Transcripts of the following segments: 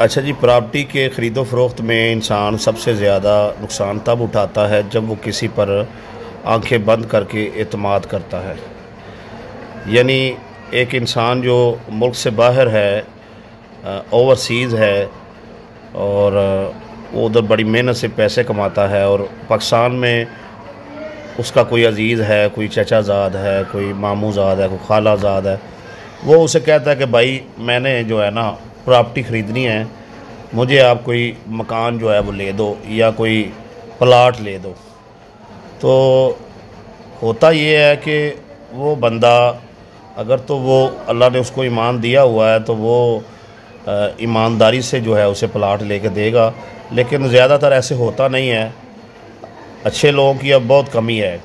अच्छा जी, प्रॉपर्टी के ख़रीदो फ़रोख्त में इंसान सबसे ज़्यादा नुकसान तब उठाता है जब वो किसी पर आंखें बंद करके एतमाद करता है। यानी एक इंसान जो मुल्क से बाहर है, ओवरसीज़ है, और वो उधर बड़ी मेहनत से पैसे कमाता है, और पाकिस्तान में उसका कोई अजीज़ है, कोई चचाज़ाद है, कोई मामूज़ाद है, कोई खालाज़ाद है, वो उसे कहता है कि भाई मैंने जो है ना प्रॉपर्टी ख़रीदनी है, मुझे आप कोई मकान जो है वो ले दो या कोई प्लाट ले दो। तो होता ये है कि वो बंदा, अगर तो वो अल्लाह ने उसको ईमान दिया हुआ है तो वो ईमानदारी से जो है उसे प्लाट लेके देगा, लेकिन ज़्यादातर ऐसे होता नहीं है। अच्छे लोगों की अब बहुत कमी है।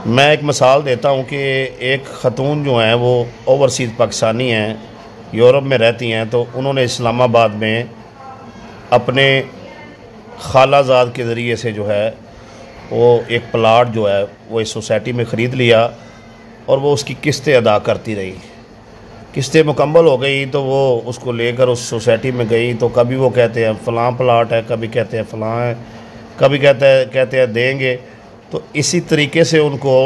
मैं एक मिसाल देता हूँ कि एक ख़तून जो हैं वो ओवरसीज़ पाकिस्तानी हैं, यूरोप में रहती हैं, तो उन्होंने इस्लामाबाद में अपने खालाजाद के ज़रिए से जो है वो एक प्लाट जो है वो इस सोसाइटी में ख़रीद लिया, और वो उसकी किस्तें अदा करती रही। किस्तें मुकम्मल हो गई तो वो उसको लेकर उस सोसाइटी में गई, तो कभी वो कहते हैं फ़लाँ प्लाट है, कभी कहते हैं फ़लाँ है, कभी कहते हैं देंगे। तो इसी तरीके से उनको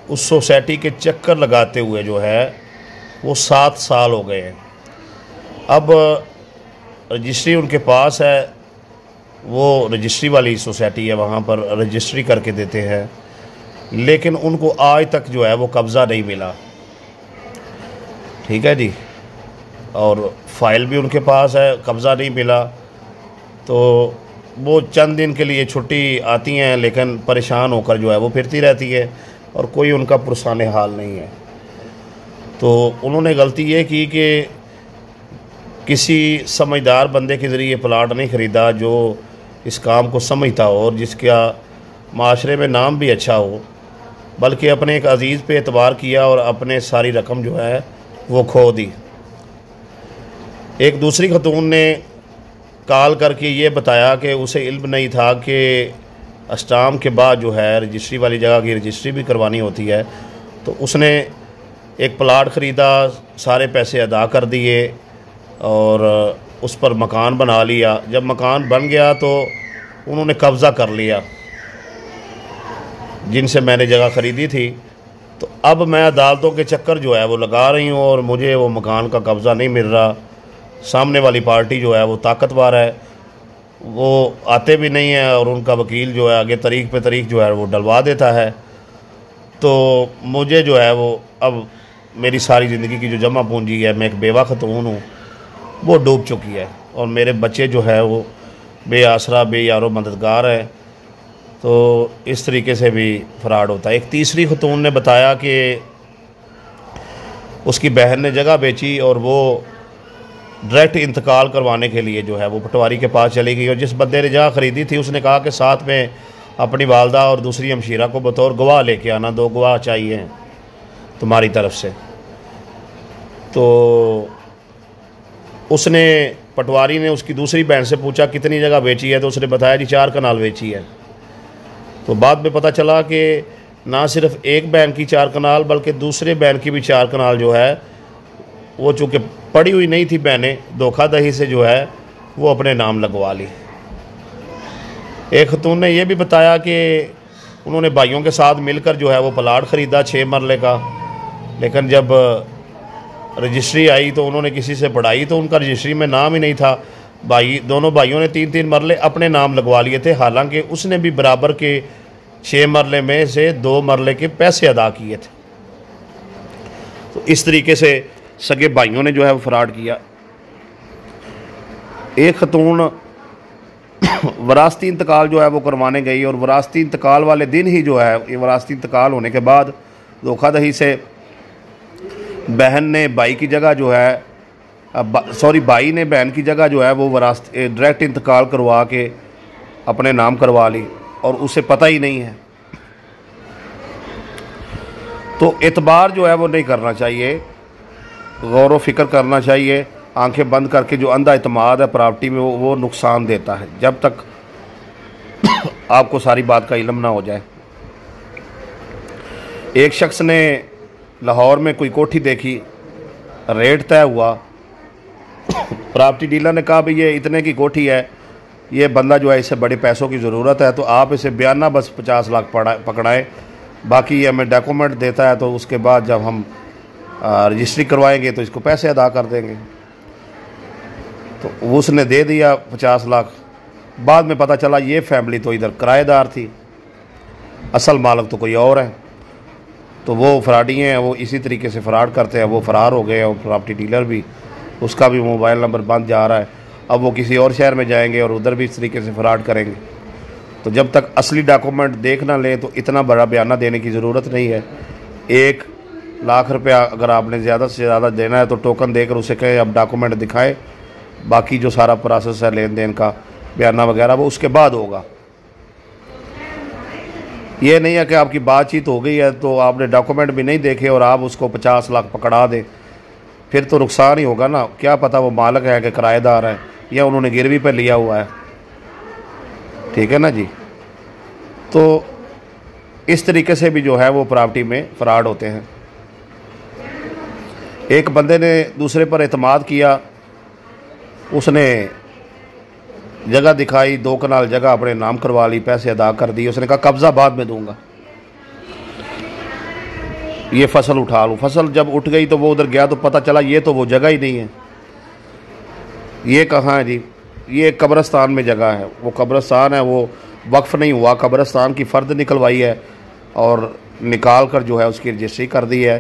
उस सोसाइटी के चक्कर लगाते हुए जो है वो 7 साल हो गए हैं। अब रजिस्ट्री उनके पास है, वो रजिस्ट्री वाली सोसाइटी है, वहाँ पर रजिस्ट्री करके देते हैं, लेकिन उनको आज तक जो है वो कब्ज़ा नहीं मिला। ठीक है जी, और फ़ाइल भी उनके पास है, कब्ज़ा नहीं मिला। तो वो चंद दिन के लिए छुट्टी आती हैं, लेकिन परेशान होकर जो है वो फिरती रहती है, और कोई उनका पुरसाने हाल नहीं है। तो उन्होंने गलती ये की कि किसी समझदार बंदे के ज़रिए प्लाट नहीं ख़रीदा जो इस काम को समझता हो और जिसका माशरे में नाम भी अच्छा हो, बल्कि अपने एक अजीज़ पे एतबार किया और अपने सारी रकम जो है वो खो दी। एक दूसरी खतून ने कॉल करके ये बताया कि उसे इल्म नहीं था कि अस्टाम के बाद जो है रजिस्ट्री वाली जगह की रजिस्ट्री भी करवानी होती है। तो उसने एक प्लाट ख़रीदा, सारे पैसे अदा कर दिए और उस पर मकान बना लिया। जब मकान बन गया तो उन्होंने कब्ज़ा कर लिया जिनसे मैंने जगह ख़रीदी थी। तो अब मैं अदालतों के चक्कर जो है वो लगा रही हूँ और मुझे वो मकान का कब्ज़ा नहीं मिल रहा। सामने वाली पार्टी जो है वो ताकतवर है, वो आते भी नहीं है, और उनका वकील जो है आगे तारीख पे तारीख जो है वो डलवा देता है। तो मुझे जो है वो अब मेरी सारी ज़िंदगी की जो जमा पूंजी है, मैं एक बेवा खतून हूँ, वो डूब चुकी है, और मेरे बच्चे जो है वो बेआसरा बेयारो मददगार है। तो इस तरीके से भी फ़राड होता है। एक तीसरी खतून ने बताया कि उसकी बहन ने जगह बेची और वो डायरेक्ट इंतकाल करवाने के लिए जो है वो पटवारी के पास चली गई, और जिस बंदे ने जगह ख़रीदी थी उसने कहा कि साथ में अपनी वालदा और दूसरी हमशीरा को बतौर गवाह लेके आना, 2 गवाह चाहिए तुम्हारी तरफ से। तो उसने, पटवारी ने उसकी दूसरी बहन से पूछा कितनी जगह बेची है, तो उसने बताया जी 4 कनाल बेची है। तो बाद में पता चला कि ना सिर्फ एक बहन की 4 कनाल बल्कि दूसरे बहन की भी 4 कनाल जो है वो चूँकि पड़ी हुई नहीं थी बहनें, धोखाधड़ी से जो है वो अपने नाम लगवा ली। एक खतून ने यह भी बताया कि उन्होंने भाइयों के साथ मिलकर जो है वो प्लाट ख़रीदा 6 मरले का, लेकिन जब रजिस्ट्री आई तो उन्होंने किसी से पढ़ाई तो उनका रजिस्ट्री में नाम ही नहीं था। दोनों भाइयों ने 3-3 मरले अपने नाम लगवा लिए थे, हालांकि उसने भी बराबर के 6 मरले में से 2 मरले के पैसे अदा किए थे। तो इस तरीके से सगे भाइयों ने जो है वो फ्रॉड किया। एक खतून वरासती इंतकाल जो है वो करवाने गई, और वरासती इंतकाल वाले दिन ही जो है ये वरासती इंतकाल होने के बाद धोखाधड़ी से बहन ने भाई की जगह जो है भाई ने बहन की जगह जो है वो डायरेक्ट इंतकाल करवा के अपने नाम करवा ली, और उसे पता ही नहीं है। तो एतबार जो है वो नहीं करना चाहिए, गौर व फिक्र करना चाहिए। आंखें बंद करके जो अंधा इत्माद है प्रॉपर्टी में वो नुकसान देता है, जब तक आपको सारी बात का इल्म ना हो जाए। एक शख्स ने लाहौर में कोई कोठी देखी, रेट तय हुआ प्रॉपर्टी डीलर ने कहा भाई ये इतने की कोठी है, ये बंदा जो है इसे बड़े पैसों की ज़रूरत है, तो आप इसे बयाना बस 50 लाख पकड़ाएँ, बाकी ये हमें डॉक्यूमेंट देता है तो उसके बाद जब हम रजिस्ट्री करवाएंगे तो इसको पैसे अदा कर देंगे। तो उसने दे दिया 50 लाख। बाद में पता चला ये फैमिली तो इधर किराएदार थी, असल मालिक तो कोई और है। तो वो फ्रॉडी हैं, वो इसी तरीके से फ्रॉड करते हैं। वो फ़रार हो गए और प्रॉपर्टी डीलर भी, उसका भी मोबाइल नंबर बंद जा रहा है। अब वो किसी और शहर में जाएंगे और उधर भी इस तरीके से फ्रॉड करेंगे। तो जब तक असली डॉक्यूमेंट देख ना लें तो इतना बड़ा बयाना देने की ज़रूरत नहीं है। 1 लाख रुपया अगर आपने ज़्यादा से ज़्यादा देना है तो टोकन देकर उसे कहें अब डॉक्यूमेंट दिखाएं, बाकी जो सारा प्रोसेस है लेन देन का, बयाना वगैरह, वो उसके बाद होगा। ये नहीं है कि आपकी बातचीत हो गई है तो आपने डॉक्यूमेंट भी नहीं देखे और आप उसको 50 लाख पकड़ा दें, फिर तो नुकसान ही होगा ना। क्या पता वो मालिक है कि किराएदार है या उन्होंने गिरवी पर लिया हुआ है, ठीक है ना जी। तो इस तरीके से भी जो है वो प्रॉपर्टी में फ्रॉड होते हैं। एक बंदे ने दूसरे पर एतमाद किया, उसने जगह दिखाई, 2 कनाल जगह अपने नाम करवा ली, पैसे अदा कर दिए। उसने कहा कब्ज़ा बाद में दूंगा, ये फसल उठा लूँ। फसल जब उठ गई तो वो उधर गया तो पता चला ये तो वो जगह ही नहीं है। ये कहाँ है जी? ये कब्रिस्तान में जगह है। वो कब्रिस्तान है, वो वक्फ नहीं हुआ, कब्रिस्तान की फ़र्द निकलवाई है और निकाल कर जो है उसकी रजिस्ट्री कर दी है।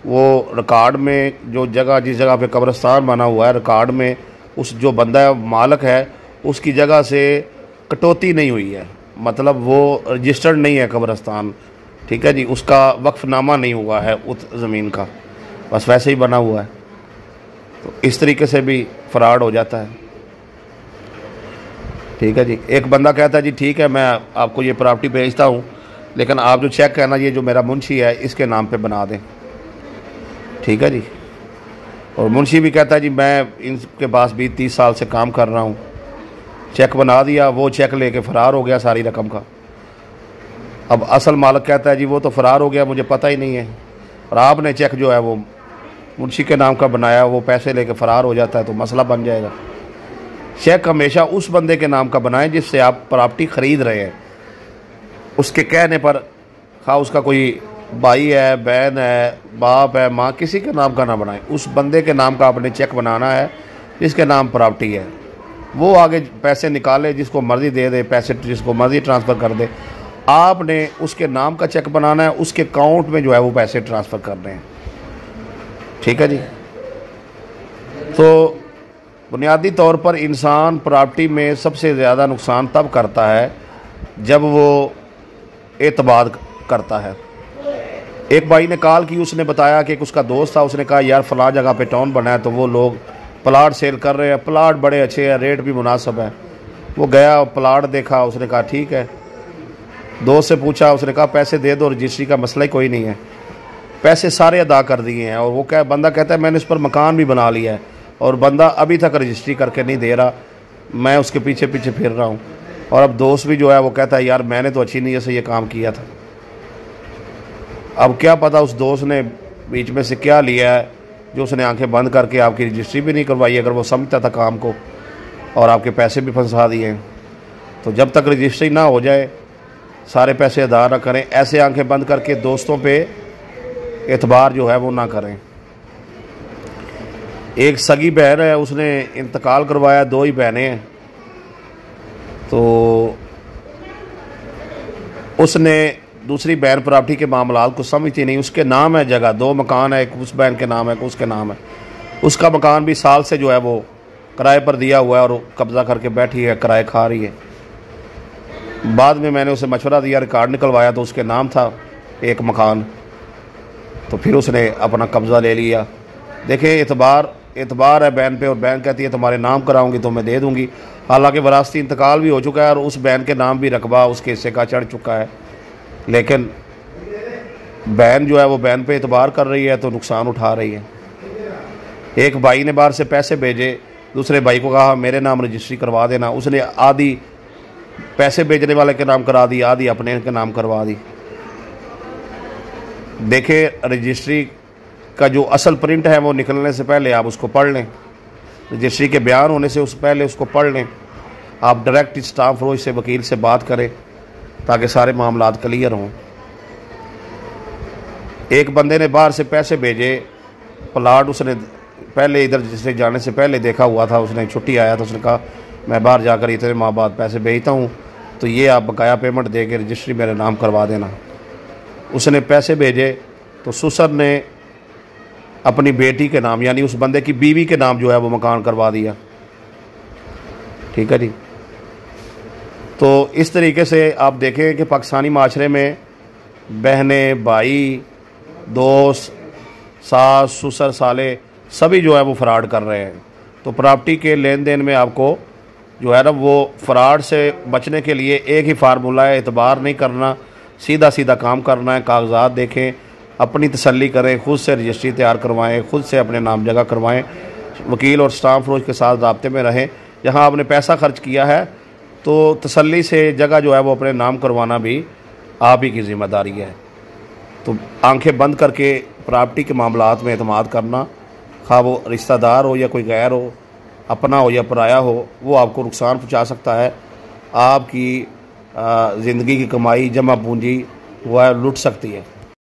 वो रिकॉर्ड में जो जगह, जिस जगह पे कब्रिस्तान बना हुआ है, रिकॉर्ड में उस जो बंदा है मालिक है उसकी जगह से कटौती नहीं हुई है, मतलब वो रजिस्टर्ड नहीं है कब्रिस्तान, ठीक है जी। उसका वक्फनामा नहीं हुआ है उस ज़मीन का, बस वैसे ही बना हुआ है। तो इस तरीके से भी फ्रॉड हो जाता है, ठीक है जी। एक बंदा कहता है जी ठीक है मैं आपको ये प्रॉपर्टी भेजता हूँ, लेकिन आप जो चेक है ना, ये जो मेरा मुंशी है इसके नाम पे बना दें, ठीक है जी। और मुंशी भी कहता है जी मैं इनके पास भी 30 साल से काम कर रहा हूँ, चेक बना दिया। वो चेक लेके फ़रार हो गया सारी रकम का। अब असल मालिक कहता है जी वो तो फ़रार हो गया, मुझे पता ही नहीं है, और आपने चेक जो है वो मुंशी के नाम का बनाया, वो पैसे लेके फ़रार हो जाता है तो मसला बन जाएगा। चेक हमेशा उस बंदे के नाम का बनाएं जिससे आप प्रॉपर्टी ख़रीद रहे हैं। उसके कहने पर, हाँ उसका कोई भाई है, बहन है, बाप है, माँ, किसी के नाम का ना बनाएं। उस बंदे के नाम का आपने चेक बनाना है जिसके नाम प्रॉपर्टी है। वो आगे पैसे निकाले, जिसको मर्ज़ी दे दे, पैसे जिसको मर्ज़ी ट्रांसफ़र कर दे। आपने उसके नाम का चेक बनाना है, उसके अकाउंट में जो है वो पैसे ट्रांसफ़र करने हैं, ठीक है जी। तो बुनियादी तौर पर इंसान प्रॉपर्टी में सबसे ज़्यादा नुकसान तब करता है जब वो एतमाद करता है। एक भाई ने कॉल की, उसने बताया कि उसका दोस्त था, उसने कहा यार फ़लाँ जगह पे टाउन बना है तो वो लोग प्लाट सेल कर रहे हैं, प्लाट बड़े अच्छे हैं, रेट भी मुनासिब है। वो गया, प्लाट देखा, उसने कहा ठीक है। दोस्त से पूछा, उसने कहा पैसे दे दो, रजिस्ट्री का मसला ही कोई नहीं है। पैसे सारे अदा कर दिए हैं। और वो बंदा कहता है मैंने इस पर मकान भी बना लिया है और बंदा अभी तक रजिस्ट्री करके नहीं दे रहा, मैं उसके पीछे पीछे फिर रहा हूँ। और अब दोस्त भी जो है वो कहता है यार मैंने तो अच्छी नीयत से ये काम किया था। अब क्या पता उस दोस्त ने बीच में से क्या लिया है जो उसने आंखें बंद करके आपकी रजिस्ट्री भी नहीं करवाई, अगर वो समझता था काम को, और आपके पैसे भी फंसा दिए हैं। तो जब तक रजिस्ट्री ना हो जाए सारे पैसे अदा ना करें। ऐसे आंखें बंद करके दोस्तों पे एतबार जो है वो ना करें। एक सगी बहन है, उसने इंतकाल करवाया, 2 ही बहनें हैं। तो उसने दूसरी बहन प्रॉपर्टी के मामलात को समझती नहीं, उसके नाम है जगह, 2 मकान है, एक उस बहन के नाम है, एक उसके नाम है। उसका मकान भी साल से जो है वो किराए पर दिया हुआ है और कब्ज़ा करके बैठी है, किराए खा रही है। बाद में मैंने उसे मशवरा दिया, रिकॉर्ड निकलवाया तो उसके नाम था एक मकान, तो फिर उसने अपना कब्ज़ा ले लिया। देखिए एतबार है बहन पे, और बहन कहती है तुम्हारे नाम कराऊंगी तो मैं दे दूंगी। हालांकि वरासती इंतकाल भी हो चुका है और उस बहन के नाम भी रकबा उसके हिस्से का चढ़ चुका है, लेकिन बहन जो है वो बहन पे एतबार कर रही है तो नुकसान उठा रही है। एक भाई ने बाहर से पैसे भेजे, दूसरे भाई को कहा मेरे नाम रजिस्ट्री करवा देना, उसने आधी पैसे भेजने वाले के नाम करा दी, आधी अपने के नाम करवा दी। देखे रजिस्ट्री का जो असल प्रिंट है वो निकलने से पहले आप उसको पढ़ लें, रजिस्ट्री के बयान होने से उस पहले उसको पढ़ लें। आप डायरेक्ट स्टाफ फरोश से, वकील से बात करें ताकि सारे मामलात क्लियर हों। एक बंदे ने बाहर से पैसे भेजे, प्लाट उसने पहले इधर रजिस्ट्री जाने से पहले देखा हुआ था, उसने छुट्टी आया तो उसने कहा मैं बाहर जाकर इतने माह बाद पैसे भेजता हूँ, तो ये आप बकाया पेमेंट दे के रजिस्ट्री मेरे नाम करवा देना। उसने पैसे भेजे तो ससुर ने अपनी बेटी के नाम यानी उस बंदे की बीवी के नाम जो है वो मकान करवा दिया। ठीक है जी। तो इस तरीके से आप देखें कि पाकिस्तानी माशरे में बहनें, भाई, दोस्त, सास, ससुर, साले सभी जो है वो फ्रॉड कर रहे हैं। तो प्रॉपर्टी के लेन देन में आपको जो है ना वो फ्रॉड से बचने के लिए एक ही फार्मूला है, एतबार नहीं करना, सीधा सीधा काम करना है। कागजात देखें, अपनी तसल्ली करें, ख़ुद से रजिस्ट्री तैयार करवाएं, ख़ुद से अपने नाम जगह करवाएं, वकील और स्टाफ फरोश के साथ राब्ते में रहें। जहां आपने पैसा खर्च किया है तो तसल्ली से जगह जो है वो अपने नाम करवाना भी आप ही की ज़िम्मेदारी है। तो आंखें बंद करके प्रॉपर्टी के मामलात में एतमाद करना, खा वो रिश्तेदार हो या कोई गैर हो, अपना हो या पराया हो, वो आपको नुकसान पहुंचा सकता है। आपकी ज़िंदगी की कमाई, जमा पूंजी वो है लुट सकती है।